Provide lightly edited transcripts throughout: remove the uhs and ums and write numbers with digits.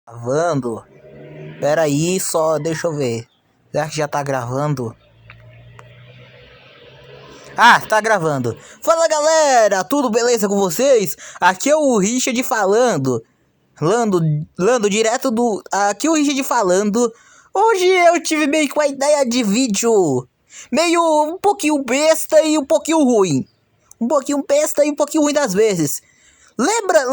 Gravando? Pera aí, só deixa eu ver. Será que já tá gravando? Ah, tá gravando. Fala galera, tudo beleza com vocês? Aqui é o Richard falando. Lando direto do. Aqui é o Richard falando. Hoje eu tive meio que uma ideia de vídeo. Meio um pouquinho besta e um pouquinho ruim. Um pouquinho besta e um pouquinho ruim das vezes. Lembra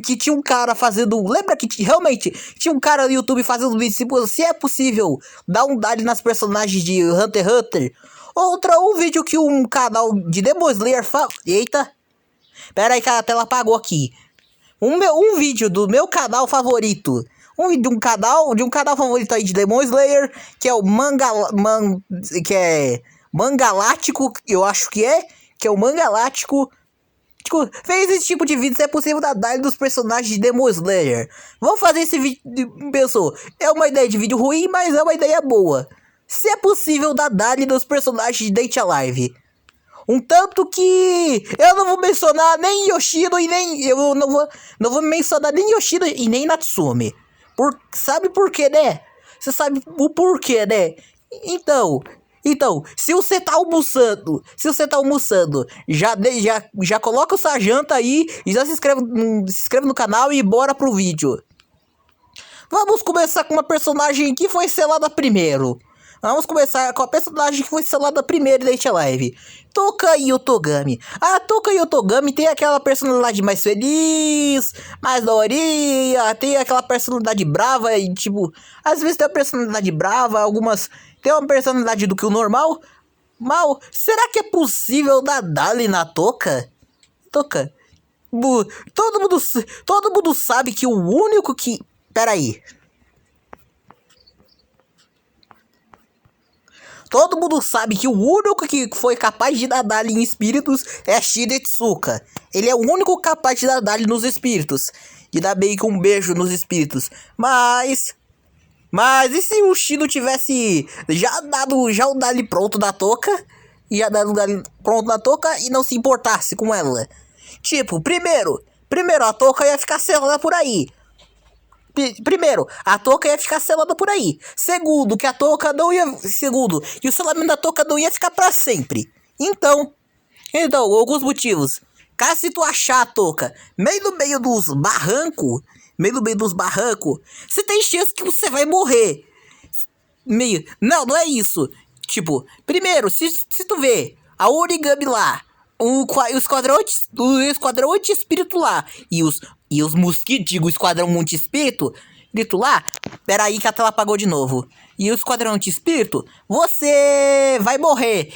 que tinha um cara fazendo. Lembra que realmente tinha um cara no YouTube fazendo vídeo se é possível dar um dado nas personagens de Hunter x Hunter? Um vídeo que um canal de Demon Slayer Eita! Pera aí que a tela apagou aqui. Um vídeo do meu canal favorito. De um canal favorito aí de Demon Slayer, que é o que é Mangalático, eu acho que é o Mangalático. Tipo, fez esse tipo de vídeo se é possível dar dali dos personagens de Demon Slayer. Vamos fazer esse vídeo, pessoal. É uma ideia de vídeo ruim, mas é uma ideia boa. Se é possível dar dali dos personagens de Date Alive. Um tanto que eu não vou mencionar nem Yoshino e nem... Eu não vou mencionar nem Yoshino e nem Natsume. Sabe por quê, né? Você sabe o porquê, né? Então, se você tá almoçando, já coloca essa janta aí e já se inscreve no canal e bora pro vídeo. Vamos começar com uma personagem que foi selada primeiro. Vamos começar com a personagem que foi selada primeiro em Date Alive. Toka Yotogami. A Toka Yotogami tem aquela personalidade mais feliz, mais daorinha, tem aquela personalidade brava e tipo... Às vezes tem uma personalidade brava, algumas... Tem uma personalidade do que o normal. Será que é possível dar dali na Toka? Todo mundo sabe que o único que... Pera aí. Todo mundo sabe que o único que foi capaz de dar dali em espíritos é Shidetsuka. Ele é o único capaz de dar dali nos espíritos. De dar meio que um beijo nos espíritos. Mas e se o Shido tivesse já o dali pronto da Toka? E não se importasse com ela. Tipo, primeiro a Toka ia ficar selada por aí. A Toka ia ficar selada por aí. Segundo, que o selamento da Toka não ia ficar pra sempre. Então, alguns motivos. Caso se tu achar a Toka no meio dos barrancos, você tem chance que você vai morrer. Não é isso. Tipo, primeiro, se tu vê a Origami lá, o esquadrão anti-espírito lá, e os mosquitos, o esquadrão anti-espírito lá, pera aí que a tela apagou de novo. E o esquadrão anti-espírito, você vai morrer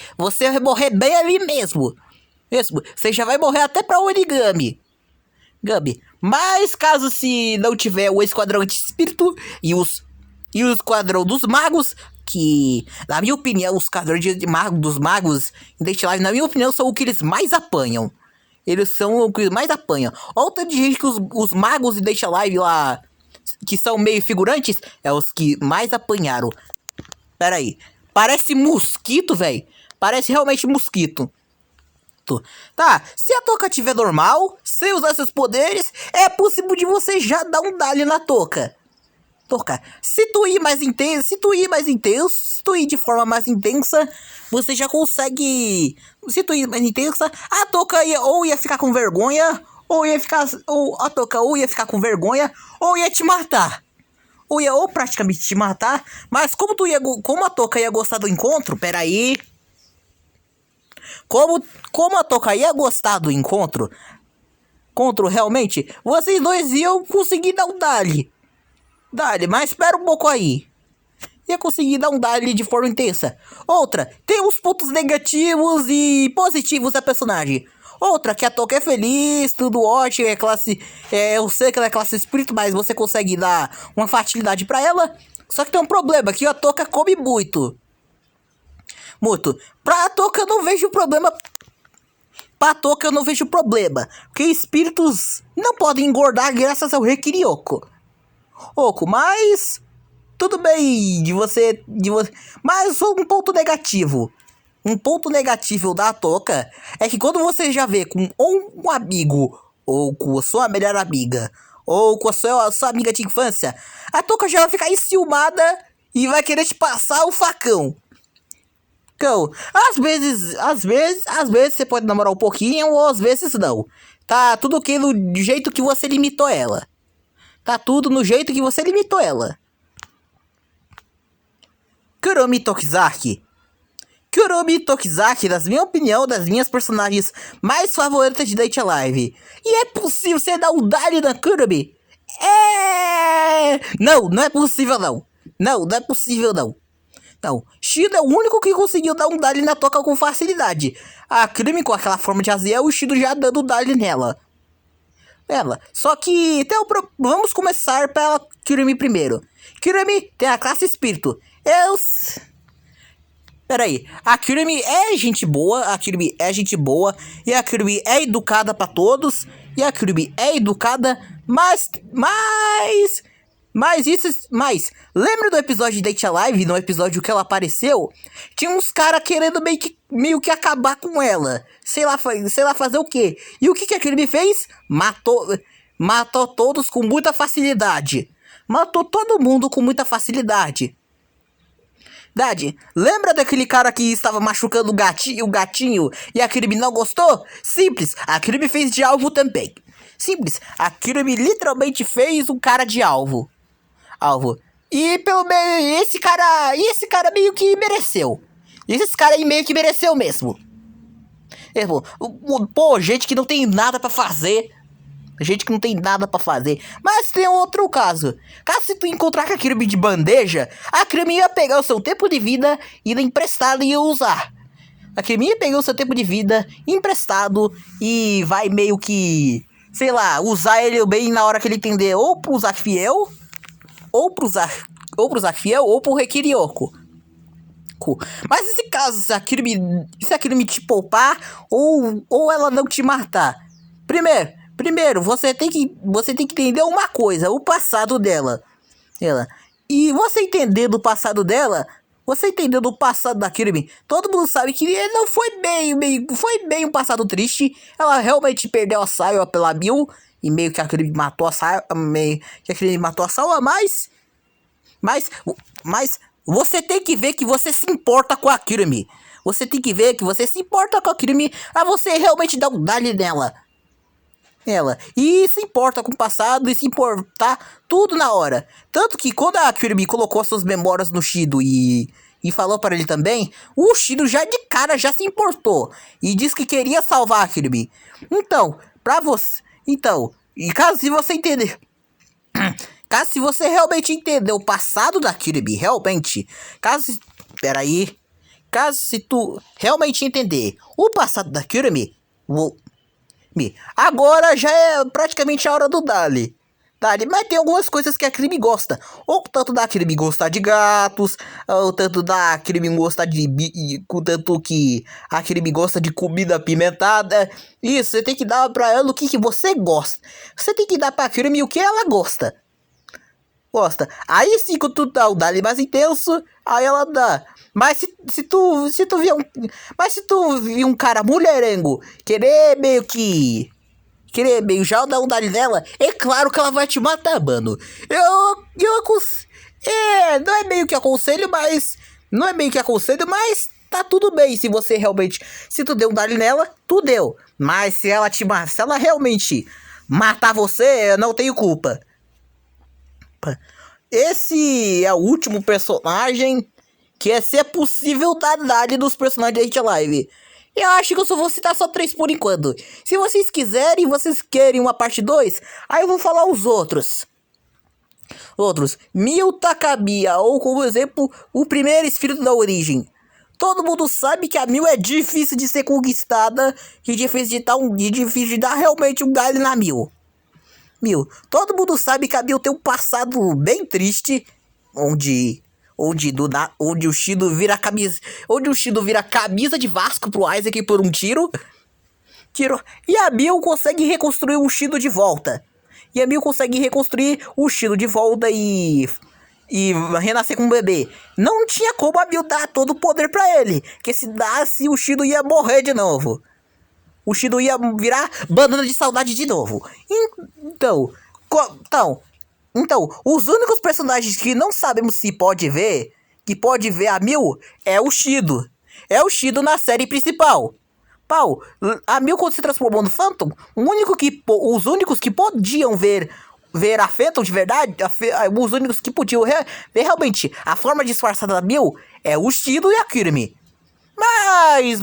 bem ali mesmo. Você já vai morrer até pra Origami. Mas caso se não tiver o esquadrão anti-espírito e o esquadrão dos magos, que, na minha opinião, os esquadrões dos magos em Date Live, na minha opinião, são o que eles mais apanham. Eles são o que eles mais apanham. Olha o tanto de gente que os magos em Date Live lá, que são meio figurantes, é os que mais apanharam. Pera aí. Parece mosquito, velho. Parece realmente mosquito. Tá, se a Toka tiver normal, sem usar seus poderes, é possível de você já dar um dali na Toka. Se tu ir de forma mais intensa, você já consegue. Se tu ir mais intensa, a Toka ia ficar com vergonha, ou a Toka ia ficar com vergonha, ou ia te matar. Ou praticamente te matar, mas como a Toka ia gostar do encontro, peraí. Como a Toka ia gostar do encontro realmente, vocês dois iam conseguir dar um dali, mas espera um pouco aí. Ia conseguir dar um dali de forma intensa. Outra, tem os pontos negativos e positivos da personagem. Outra, que a Toka é feliz, tudo ótimo, eu sei que ela é classe espírito, mas você consegue dar uma facilidade pra ela. Só que tem um problema, que a Toka come muito. Pra Toka eu não vejo problema. Porque espíritos não podem engordar graças ao Rekiryoko. Mas tudo bem de você. Mas um ponto negativo. Um ponto negativo da Toka é que quando você já vê com um amigo, ou com a sua melhor amiga, ou com a sua amiga de infância, a Toca já vai ficar enciumada e vai querer te passar o facão. Então, às vezes você pode namorar um pouquinho, ou às vezes não. Tá tudo ok do jeito que você limitou ela. Tá tudo no jeito que você limitou ela. Kuromi Tokizaki. Kuromi Tokizaki, na minha opinião, das minhas personagens mais favoritas de Date Alive. E é possível você dar um dali na Kuromi? Não é possível não. Não é possível não. Não, Shido é o único que conseguiu dar um dali na Toca com facilidade. A Kurumi com aquela forma de Aziel, o Shido já dando dali nela. Só que então, vamos começar pela Kurumi primeiro. Kurumi tem a classe espírito. Peraí, a Kurumi é gente boa, e a Kurumi é educada pra todos, e a Kurumi é educada, mas, lembra do episódio de Date Alive, no episódio que ela apareceu? Tinha uns caras querendo meio que acabar com ela, sei lá fazer o quê, e o que a Kurumi fez? Matou todos com muita facilidade, matou todo mundo com muita facilidade. Lembra daquele cara que estava machucando o gatinho e a Kurumi não gostou? Simples, a Kurumi fez de alvo também. Simples, a Kurumi literalmente fez um cara de alvo. E pelo menos esse cara meio que mereceu. Esse cara aí meio que mereceu mesmo. Pô, gente que não tem nada pra fazer. Mas tem outro caso. Caso tu encontrar com a Kurumi de bandeja, a Kurumi ia pegar o seu tempo de vida e emprestado e ia usar. A Kurumi ia pegar o seu tempo de vida emprestado e vai meio que, sei lá, usar ele bem na hora que ele entender, ou pro Zafiel, ou pro Rekiryoko. Mas nesse caso, se a Kurumi te poupar ou ela não te matar, Primeiro, você tem que entender uma coisa, o passado dela. E você entendendo o passado dela, você entendendo o passado da Kurumi, todo mundo sabe que ele não foi bem um passado triste. Ela realmente perdeu a Sawa pela Mil, e meio que a Kurumi matou a Sawa, mas você tem que ver que você se importa com a Kurumi. A você realmente dar um dali nela. E se importa com o passado e se importar tudo na hora. Tanto que quando a Kurumi colocou suas memórias no Shido e falou para ele também, o Shido já de cara já se importou e disse que queria salvar a Kurumi. E caso se você entender, caso se você realmente entender o passado da Kurumi, caso se tu realmente entender o passado da Kurumi, agora já é praticamente a hora do Dali. Mas tem algumas coisas que a Kurumi gosta. Ou tanto da Kurumi gostar de gatos, ou tanto da Kurumi gostar tanto que a Kurumi gosta de comida apimentada. Isso, você tem que dar pra ela o que você gosta. Você tem que dar pra Kurumi o que ela gosta. Aí sim, quando tu dá o Dali mais intenso, aí ela dá. Mas se tu vir um cara mulherengo querer meio já dar um dali nela, é claro que ela vai te matar, mano. Não é meio que aconselho, mas tá tudo bem se você realmente, se tu deu um dali nela, tu deu. Mas se ela realmente matar você, eu não tenho culpa. Esse é o último personagem que se é possível dar dali dos personagens de Date Alive. Eu acho que eu só vou citar só 3 por enquanto. Se vocês querem uma parte 2, aí eu vou falar os outros. Mil Takamiya, ou como exemplo, o primeiro espírito da origem. Todo mundo sabe que a Mil é difícil de ser conquistada, e difícil de dar realmente um galho na Mil. Todo mundo sabe que a Mil tem um passado bem triste, onde o Shido vira camisa de Vasco pro Isaac por um tiro. E a Mil consegue reconstruir o Shido de volta. E renascer com um bebê. Não tinha como a Mil dar todo o poder pra ele, que se dasse o Shido ia morrer de novo. O Shido ia virar banana de saudade de novo. Então, Então, os únicos personagens que não sabemos se pode ver, que pode ver a Mil, é o Shido. É o Shido na série principal. A Mil, quando se transformou no Phantom, os únicos que podiam ver a Phantom de verdade, os únicos que podiam ver realmente a forma disfarçada da Mil é o Shido e a Kirimi. Mas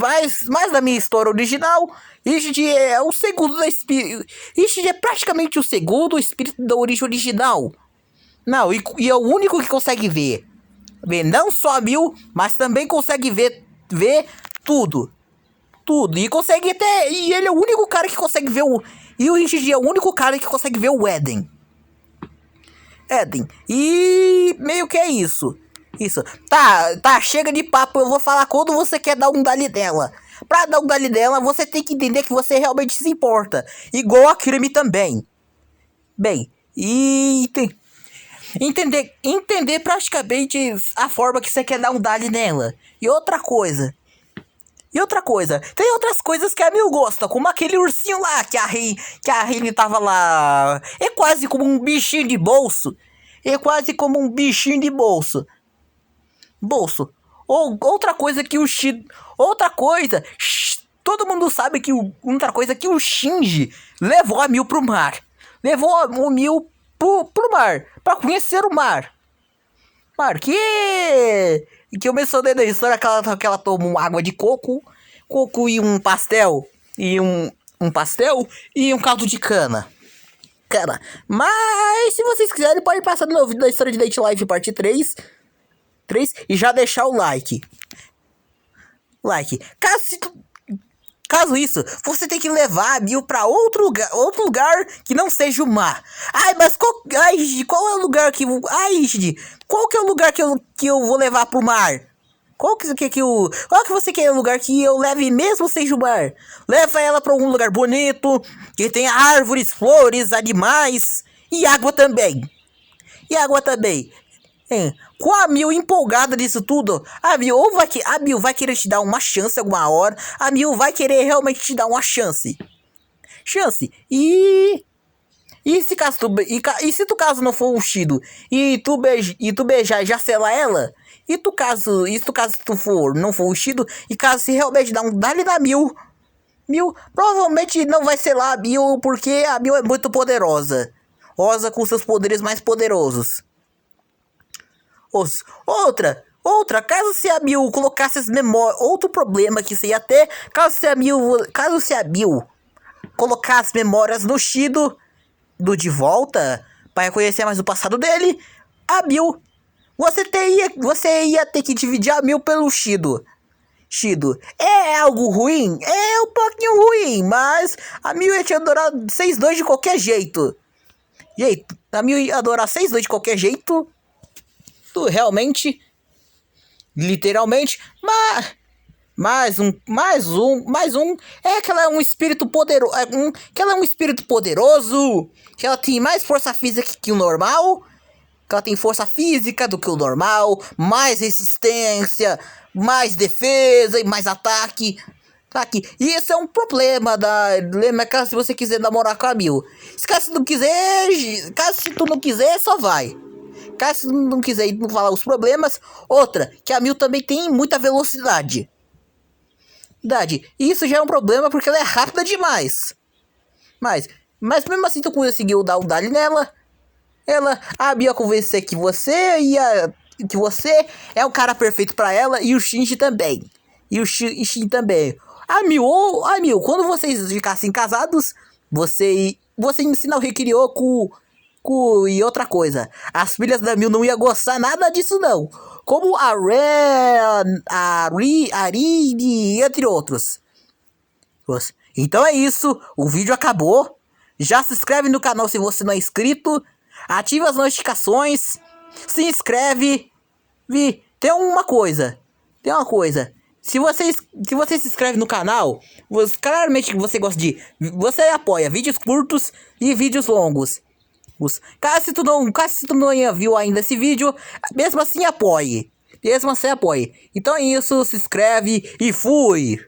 na minha história original, Ishid é o segundo da Ishid é praticamente o segundo espírito da origem original. Não, e é o único que consegue ver não só a Mil, mas também consegue ver tudo. E consegue até. E ele é o único cara que consegue ver o. E o Ishid é o único cara que consegue ver o Eden. E meio que é isso. Tá, chega de papo, eu vou falar quando você quer dar um dali dela. Pra dar um dali dela, você tem que entender que você realmente se importa. Igual a Kirimi também. Bem, e entender praticamente a forma que você quer dar um dali nela. E outra coisa, tem outras coisas que a Mil gosta, como aquele ursinho lá, que a Hayley tava lá. É quase como um bichinho de bolso. Outra coisa que todo mundo sabe que outra coisa que o Shinji levou a Mil pro mar. Levou o Mil pro mar, pra conhecer o mar. Que eu mencionei na história que ela tomou água de coco e um pastel, e um pastel e um caldo de cana. Mas se vocês quiserem, pode passar no meu vídeo da história de Date Life parte 3 e já deixar o like. Caso isso, você tem que levar a Mil pra outro lugar que não seja o mar. Mas qual é o lugar que... qual que é o lugar que eu vou levar pro mar? Qual que você quer o lugar que eu leve mesmo seja o mar? Leva ela pra um lugar bonito, que tenha árvores, flores, animais e água também. Com a Mil empolgada nisso tudo, a Mil vai querer te dar uma chance alguma hora. A Mil vai querer realmente te dar uma chance. E se tu caso não for o Shido e tu beijar e já selar ela, caso tu não for o Shido, e caso se realmente dar um dali na Mil provavelmente não vai selar a Mil, porque a Mil é muito poderosa. Rosa com seus poderes mais poderosos. Outra, caso se a Mil colocasse as memórias, outro problema que seria ter, caso se a Mil colocasse as memórias no Shido de volta, para reconhecer mais o passado dele, a Mil, você ia ter que dividir a Mil pelo Shido. É algo ruim? É um pouquinho ruim, mas a Mil ia te adorar 6-2 de qualquer jeito. A Mil ia adorar 6-2 de qualquer jeito. Realmente, literalmente, mais um, é que ela é um espírito poderoso, que ela tem mais força física que o normal, que ela tem força física do que o normal, mais resistência, mais defesa e mais ataque. E esse é um problema se você quiser namorar com a Mil. Caso tu não quiser, só vai. Caso você não quiser ir falar os problemas. Outra, que a Mil também tem muita velocidade. E isso já é um problema porque ela é rápida demais. Mas mesmo assim tu conseguiu dar um dali nela. A Mil ia convencer que você é o cara perfeito pra ela, e o Shinji também. A Mil, quando vocês ficassem casados, você ensina o Rikiryoku. E outra coisa, as filhas da Mil não iam gostar nada disso não. Como a Rin, entre outros. Então é isso, o vídeo acabou. Já se inscreve no canal se você não é inscrito. Ativa as notificações. Se inscreve. Tem uma coisa. Se você se inscreve no canal, claramente você gosta você apoia vídeos curtos e vídeos longos. Caso tu não viu ainda esse vídeo, mesmo assim apoie. Então é isso, se inscreve e fui!